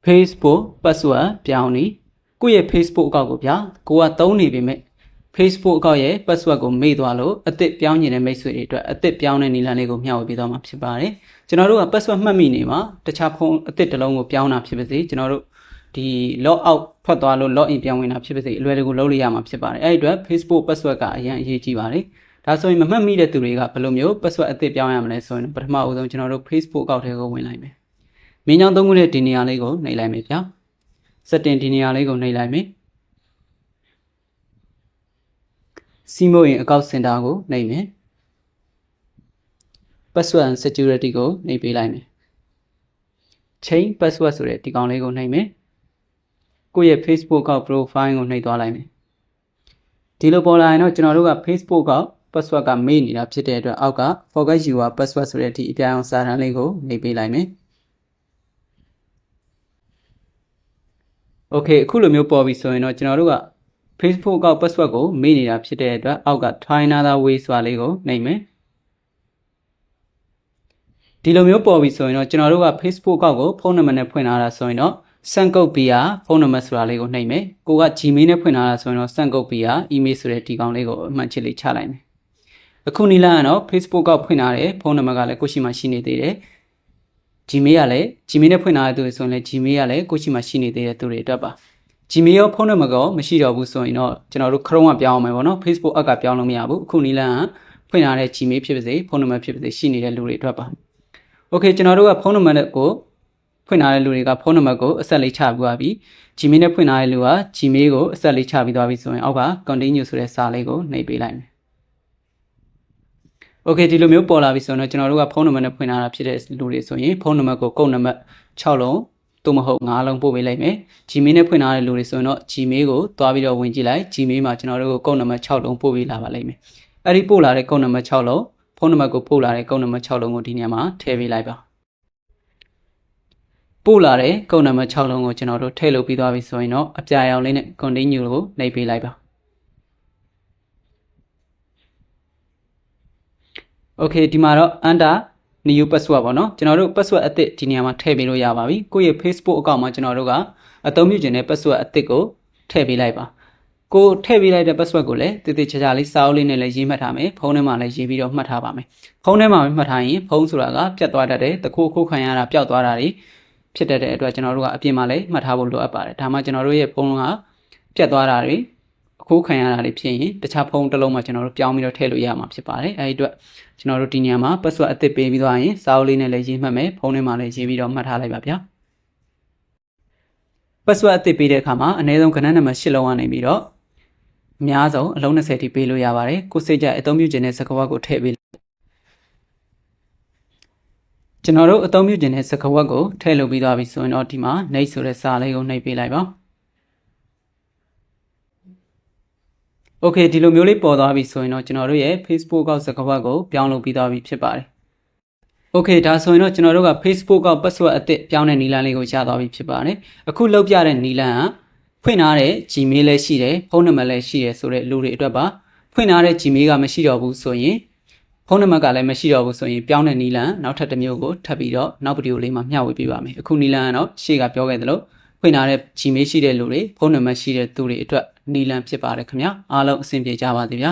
Facebook password ပြောင်းနေကိုယ့်ရဲ့ Facebook အကောင့်ကိုဗျာကိုကသုံးနေပြီမဲ့ Facebook အကောင့်ရဲ့ password ကိုမေ့သွားလို့အသစ်ပြောင်းနေတဲ့မိတ်ဆွေတွေအတွက်အသစ်ပြောင်းတဲ့နည်းလမ်းလေးကိုမျှဝေပေးသွားမှာဖြစ်ပါတယ်ကျွန်တော်တို့က password မှတ်မိနေမှာတခြားဖုန်းအသစ်တစ်လုံးကိုပြောင်းတာဖြစ်ပါစေကျွန်တော်တို့ဒီ log out ထွက်သွားလို့ log in ပြောင်းဝင်တာဖြစ်ပါစေအလွယ်တကူလုပ်လို့ရမှာဖြစ်ပါတယ်အဲ့ဒီအတွက် Facebook password ကအရင်အရေးကြီးပါတယ်ဒါဆိုရင်မမှတ်မိတဲ့သူတွေကဘယ်လိုမျိုး password အသစ်ပြောင်းရမလဲဆိုရင်ပထမဦးဆုံးကျွန်တော်တို့ Facebook အကောင့်ထဲကိုဝင်လိုက်မယ်မင်းကြောင့်သုံးခုနဲ့ဒီနေရာလေးကိုနှိပ်လိုက်မယ်ဗျာ setting ဒီနေရာလေးကိုနှိပ်လိုက်မယ်စီမိုရင်အကောင့်စင်တာကိုနှိပ်မယ် password and security ကိုနှိပ်ပေးလိုက်မယ် change password ဆိုတဲ့ဒီကောင်လေးကိုနှိပ်မယ်ကိုယ့်ရဲ့ Facebook အကောင့် profile ကိုနှိပ်သွားလိုက်မယ်ဒီလိုပေါ်လာရင်တော့ကျွန်တော်တို့က Facebook က password ကမေ့နေတာဖြစ်တဲ့အတွက်အောက်က forget your password ဆိုတဲ့ဒီအပြာရောင်စာတန်းလေးကိုနှိပ်ပေးလိုက်မယ်Okay အခုလိုမျိုးပေါ်ပြီဆိုရင်တော့ကျွန်တော်တို့က Facebook အကောင့် password ကိုမေ့နေတာဖြစ်တဲ့အတွက်အောက်က try another way ဆိုတာလေးကိုနှိပ်မယ်ဒီလိုမျိုးပေါ်ပြီဆိုရင်တော့ကျွန်တော်တို့က Facebook အကောင့်ကိုဖုန်းနံပါတ်နဲ့ဖွင့်ထားတာဆိုရင်တော့ send code ပေးရဖုန်းနံပါတ်ဆိုတာလေးကိုနှိပ်မယ်ကိုက Gmail နဲ့ဖွင့်ထားတာဆိုရင်တော့ send code ပေးရ email ဆိုတဲ့ဒီကောင်လေးကိုအမှန်ချစ်လေးချလိုက်မယ်အခုနီလာကတော့ Facebook အကောင့်ဖွင့်ထားတဲ့ဖုန်းနံပါတ်ကလည်းကိုရှိမှရှိနေသေးတယ် Gmail ကလည်း Gmail နဲ့ဖွင့်ထားတဲ့သူတွေဆိုရင်လည်း Gmail ကလည်းကိုရှိမှရှိနေသေးတဲ့သူတွေအတွက်ပါ Gmail ရောဖုန်းနံပါတ်ကောမရှိတော့ဘူးဆိုရင်တော့ကျွန်တော်တို့ Chrome ကပြောင်းအောင်မယ်ပေါ့နော် Facebook app ကပြောင်းလို့မရဘူးအခုနီလာကဖွင့်ထားတဲ့ Gmail ဖြစ်ပါစေဖုန်းနံပါတ်ဖြစ်ပါစေရှိနေတဲ့လူတွေအတွက်ပါ Okay ကျွန်တော်တို့ကဖုန်းနံပါတ်ကိုဖွင့်ထားတဲ့လူတွေကဖုန်းနံပါတ်ကိုအဆက်လေးချပြီးသွားပြီ Gmail နဲ့ဖွင့်ထားတဲ့လူက Gmail ကိုအဆက်လေးချပြီးသွားပြီဆိုရင်အောက်က continue ဆိုတဲ့စာလေးကိုနှိပ်ပေးလိုက်မယ် Okay ဒီလိုမျိုးပေါ်လာပြီဆိုတော့ကျွန်တော်တို့ကဖုန်းနံပါတ်နဲ့ဖွင့်ထားတာဖြစ်တဲ့လူတွေဆိုရင်ဖုန်းနံပါတ်ကိုကုတ်နံပါတ်6လုံးသို့မဟုတ်9လုံးပို့ပေးလိုက်မယ် Gmail နဲ့ဖွင့်ထားတဲ့လူတွေဆိုရင်တော့ Gmail ကိုသွားပြီးတော့ဝင်ကြည့်လိုက် Gmail မှာကျွန်တော်တို့ကိုကုတ်နံပါတ်6လုံးပို့ပေးလာပါလိမ့်မယ်အဲ့ဒီပို့လာတဲ့ကုတ်နံပါတ်6လုံးဖုန်းနံပါတ်ကိုပို့လာတဲ့ကုတ်နံပါတ်6လုံးကိုဒီနေရာမှာထည့်ပေးလိုက်ပါပို့လာတဲ့ကုတ်နံပါတ်6လုံးကိုကျွန်တော်တို့ထည့်လို့ပြီးသွားပြီဆိုရင်တော့အပြာရောင်လေးနဲ့ continue ကိုနှိပ်ပေးလိုက်ပါ Okay ဒီမှာတော့ under new password ပေါ့နော်ကျွန်တော်တို့ password အသစ်ဒီနေရာမှာထည့်ပေးလို့ရပါပြီကိုယ့်ရဲ့ Facebook အကောင့်မှာကျွန်တော်တို့ကအသုံးပြုခြင်းတဲ့ password အသစ်ကိုထည့်ပေးလိုက်ပါကိုထည့်ပေးလိုက်တဲ့ password ကိုလည်းတည်တည်ချာချာလေးစာအုပ်လေးနဲ့လည်းရေးမှတ်ထားမယ်ဖုန်းထဲမှာလည်းရေးပြီးတော့မှတ်ထားပါမယ်ဖုန်းထဲမှာမှတ်ထားရင်ဖုန်းဆိုတာကပြတ်သွားတတ်တယ်တခုခုခံရတာပျောက်သွားတာတွေဖြစ်တတ်တဲ့အတွက်ကျွန်တော်တို့ကအပြင်မှာလည်းမှတ်ထားဖို့လိုအပ်ပါတယ်ဒါမှကျွန်တော်တို့ရဲ့ဖုန်းကပြတ်သွားတာတွေအခုခံရတာတွေဖြစ်ရင်တခြားဖုန်းတစ်လုံးမှာကျွန်တော်တို့ပြောင်းပြီးတော့ထည့်လို့ရမှာဖြစ်ပါတယ်အဲဒီအတွက်ကျွန်တော်တို့ဒီနေရာမှာ password အသစ်ပေးပြီးသွားရင်စာအုပ်လေးနဲ့လည်းရေးမှတ်မယ်ဖုန်းထဲမှာလည်းရေးပြီးတော့မှတ်ထားလိုက်ပါဗျာ password အသစ်ပေးတဲ့အခါမှာအနည်းဆုံးခဏနံပါတ်8လုံးကနေပြီးတော့အများဆုံးအလုံး20ထိပေးလို့ရပါတယ်ကိုစိတ်ကြအသုံးပြုခြင်းတဲ့စကားဝတ်ကိုထည့်ပေးကျွန်တော်တို့အသုံးပြုခြင်းတဲ့စကားဝတ်ကိုထည့်လို့ပြီးသွားပြီဆိုရင်တော့ဒီမှာနှိပ်ဆိုတဲ့စာလေးကိုနှိပ်ပေးလိုက်ပါ Okay ဒီလိုမျိုးလေးပေါ်သွားပြီဆိုရင်တော့ကျွန်တော်တို့ရဲ့ Facebook အကောင့်စကားဝတ်ကိုပြောင်းလုပ်ပြီးသွားပြီဖြစ်ပါတယ် Okay ဒါဆိုရင်တော့ကျွန်တော်တို့က Facebook အကောင့် password အသစ်ပြောင်းတဲ့နည်းလမ်းလေးကိုရသွားပြီဖြစ်ပါတယ်အခုလုပ်ပြတဲ့နည်းလမ်းကဖွင့်ထားတဲ့ Gmail လည်းရှိတယ်ဖုန်းနံပါတ်လည်းရှိတယ်ဆိုတဲ့လူတွေအတွက်ပါဖွင့်ထားတဲ့ Gmail ကမရှိတော့ဘူးဆိုရင်ဖုန်းနံပါတ်ကလည်းမရှိတော့ဘူးဆိုရင်ပြောင်းတဲ့နည်းလမ်းနောက်ထပ်တစ်မျိုးကိုထပ်ပြီးတော့နောက်ဗီဒီယိုလေးမှာမျှဝေပေးပါမယ်အခုနည်းလမ်းကတော့ရှေ့ကပြောခဲ့သလိုဖွင့်ထားတဲ့ Gmail ရှိတဲ့လူတွေဖုန်းနံပါတ်ရှိတဲ့သူတွေအတွက်နည်းလမ်းဖြစ်ပါတယ်ခင်ဗျာအားလုံးအဆင်ပြေကြပါစေဗျာ